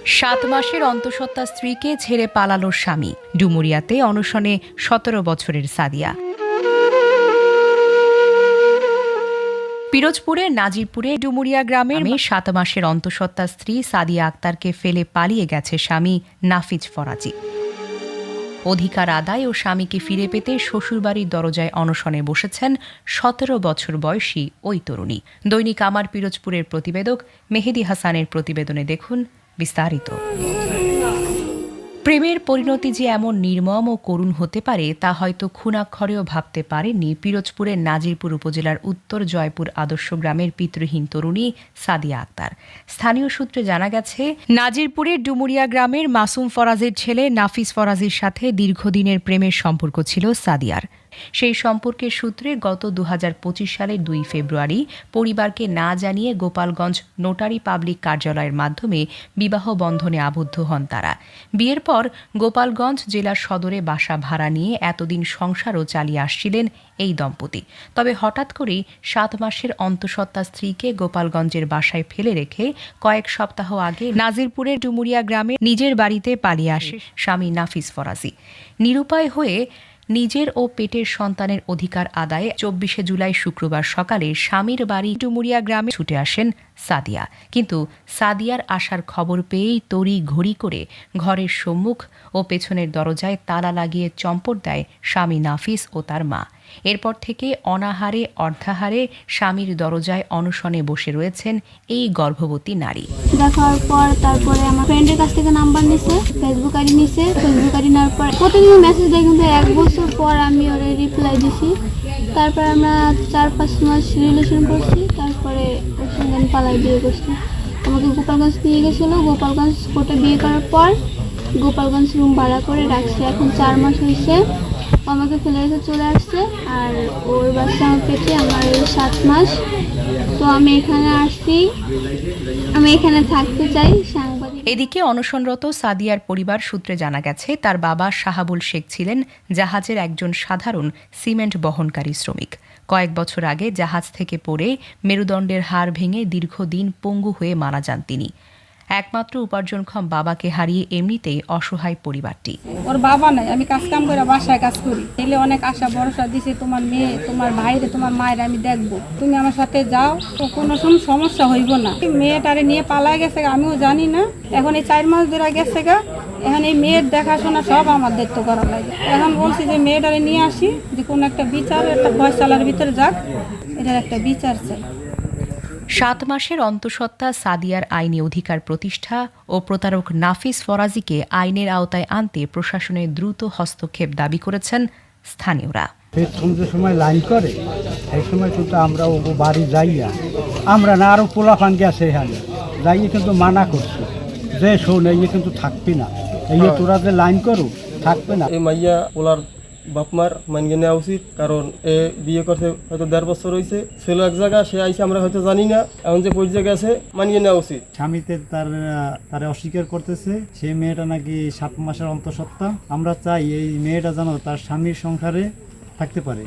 7 মাসের অন্তঃসত্ত্বা স্ত্রীকে ছেড়ে পালালো স্বামী। ডুমুরিয়াতে অনশনে 17 বছরের সাদিয়া। পিরোজপুরের নাজিরপুরে ডুমুরিয়া গ্রামের 7 মাসের অন্তঃসত্ত্বা স্ত্রী সাদিয়া আক্তারকে ফেলে পালিয়ে গেছে স্বামী নাফিজ ফরাজি। অধিকার আদায় ও স্বামীকে ফিরে পেতে শ্বশুরবাড়ির দরজায় অনশনে বসেছেন 17 বছর বয়সী ওই তরুণী। দৈনিক আমার পিরোজপুরের প্রতিবেদক মেহেদী হাসানের প্রতিবেদনে দেখুন বিস্তারিত। প্রেমের পরিণতি যে এমন নির্মম ও করুণ হতে পারে তা হয়তো খুনাক্ষরেও ভাবতে পারেননি পিরোজপুরের নাজিরপুর উপজেলার উত্তর জয়পুর আদর্শ গ্রামের পিতৃহীন তরুণী সাদিয়া আক্তার। স্থানীয় সূত্রে জানা গেছে, নাজিরপুরের ডুমুরিয়া গ্রামের মাসুম ফরাজের ছেলে নাফিস ফরাজির সাথে দীর্ঘদিনের প্রেমের সম্পর্ক ছিল সাদিয়ার। সেই সম্পর্কের সূত্রে গত 2025 সালের 2 ফেব্রুয়ারি পরিবারকে না জানিয়ে গোপালগঞ্জ নোটারি পাবলিক কার্যালয়ের মাধ্যমে বিবাহ বন্ধনে আবদ্ধ হন তারা। বিয়ের পর গোপালগঞ্জ জেলার সদরে বাসা ভাড়া নিয়ে এতদিন সংসারও চালিয়ে আসছিলেন এই দম্পতি। তবে হঠাৎ করেই 7 মাসের অন্তঃসত্ত্বা স্ত্রীকে গোপালগঞ্জের বাসায় ফেলে রেখে কয়েক সপ্তাহ আগে নাজিরপুরের ডুমুরিয়া গ্রামে নিজের বাড়িতে পালিয়ে আসে স্বামী নাফিস ফরাজি। নিরুপায় হয়ে নিজের ও পেটের সন্তানের অধিকার আদায়ে 24 জুলাই শুক্রবার সকালে স্বামীর বাড়ি ডুমুরিয়া গ্রামে ছুটে আসেন সাদিয়া। কিন্তু সাদিয়ার আসার খবর পেয়েই তড়ি ঘড়ি করে ঘরের সম্মুখ ও পেছনের দরজায় তালা লাগিয়ে চম্পট দেয় স্বামী নাফিস ও তার মা। এরপর থেকে অনাহারে অর্ধাহারে স্বামীর দরজায় অনশনে বসে রয়েছেন এই গর্ভবতী নারী। দেখার পর তারপরে আমার ফ্রেন্ডের কাছ থেকে নাম্বার নিছে, ফেসবুক আইডি নিছে। ফেসবুক আইডি নেওয়ার পর প্রতিদিন মেসেজ দেয়, কিন্তু 1 বছর পর আমি ওরে রিপ্লাই দিছি। তারপর আমরা 4-5 মাস রিলেশন করছি। তারপরে ওর সঙ্গে আমি পালাই বিয়ে করছি। আমাকে গোপালগঞ্জ নিয়ে গেছিলো। গোপালগঞ্জ কোর্টে বিয়ে করার পর গোপালগঞ্জ রুম ভাড়া করে রাখছে। এখন 4 মাস হয়েছে আমাকে ফেলে রেখে চলে আসছে। আর ওর বাচ্চা আমার পেটে, আমার 7 মাস। তো আমি এখানে আসছি, আমি এখানে থাকতে চাই। সাংবাদিক। এদিকে অনশনরত সাদিয়ার পরিবার সূত্রে জানা গেছে, তার বাবা শাহাবুল শেখ ছিলেন জাহাজের একজন সাধারণ সিমেন্ট বহনকারী শ্রমিক। কয়েক বছর আগে জাহাজ থেকে পড়ে মেরুদণ্ডের হাড় ভেঙে দীর্ঘদিন পঙ্গু হয়ে মারা যান তিনি। একমাত্র উপার্জনক্ষম বাবাকে হারিয়ে এমনিতেই অসহায় পরিবারটি। ওর বাবা নাই, আমি কাজ কাম করে বাসায় কাজ করি। ছেলে অনেক আশা ভরসা দিছে, তোমার মেয়ে, তোমার ভাইরে, তোমার মায়ের আমি দেখবো, তুমি আমার সাথে যাও, তো কোনো সমস্যা হইব না। মেয়েটারে নিয়ে পালায় গেছে, আমিও জানি না। এখন এই 4 মাস ধরে গেছে গা, এখন এই মেয়ের দেখাশোনা সব আমার দায়িত্ব করা লাগে। এখন বলছি যে মেয়েটারে নিয়ে আসি, যে কোনো একটা বিচার, একটা ফয়সালার ভিতরে যাক, এটার একটা বিচার চাই। 7 মাসের অন্তঃসত্ত্বা সাদিয়ার আইনি অধিকার প্রতিষ্ঠা ও প্রতারক নাফিস ফরাজিকে আইনের আওতায় আনতে প্রশাসনের দ্রুত হস্তক্ষেপ দাবি করেছেন স্থানীয়রা। যে সময় লাইন করে এই সময় কিন্তু আমরা ও বাড়ি যাইয়া, আমরা না আরো পোলাপান গেছে এখানে যাইয়ে কিন্তু মানা করছি যে শোন এই কিন্তু থাকবি না, এই তোরা যে লাইন করো থাকবে না। এই মাইয়া ওলার বাপমার মানিয়ে নেওয়া উচিত, কারণ এ বিয়ে করতে হয়তো 1.5 বছর হয়েছে, ছিল এক জায়গা, সে আইসে আমরা হয়তো জানি না, এখন যে পর্যায়ে গেছে মানিয়ে নেওয়া উচিত। স্বামীতে তারা অস্বীকার করতেছে, সেই মেয়েটা নাকি 7 মাসের অন্তঃসত্ত্বা। আমরা চাই এই মেয়েটা যেন তার স্বামীর সংসারে থাকতে পারে।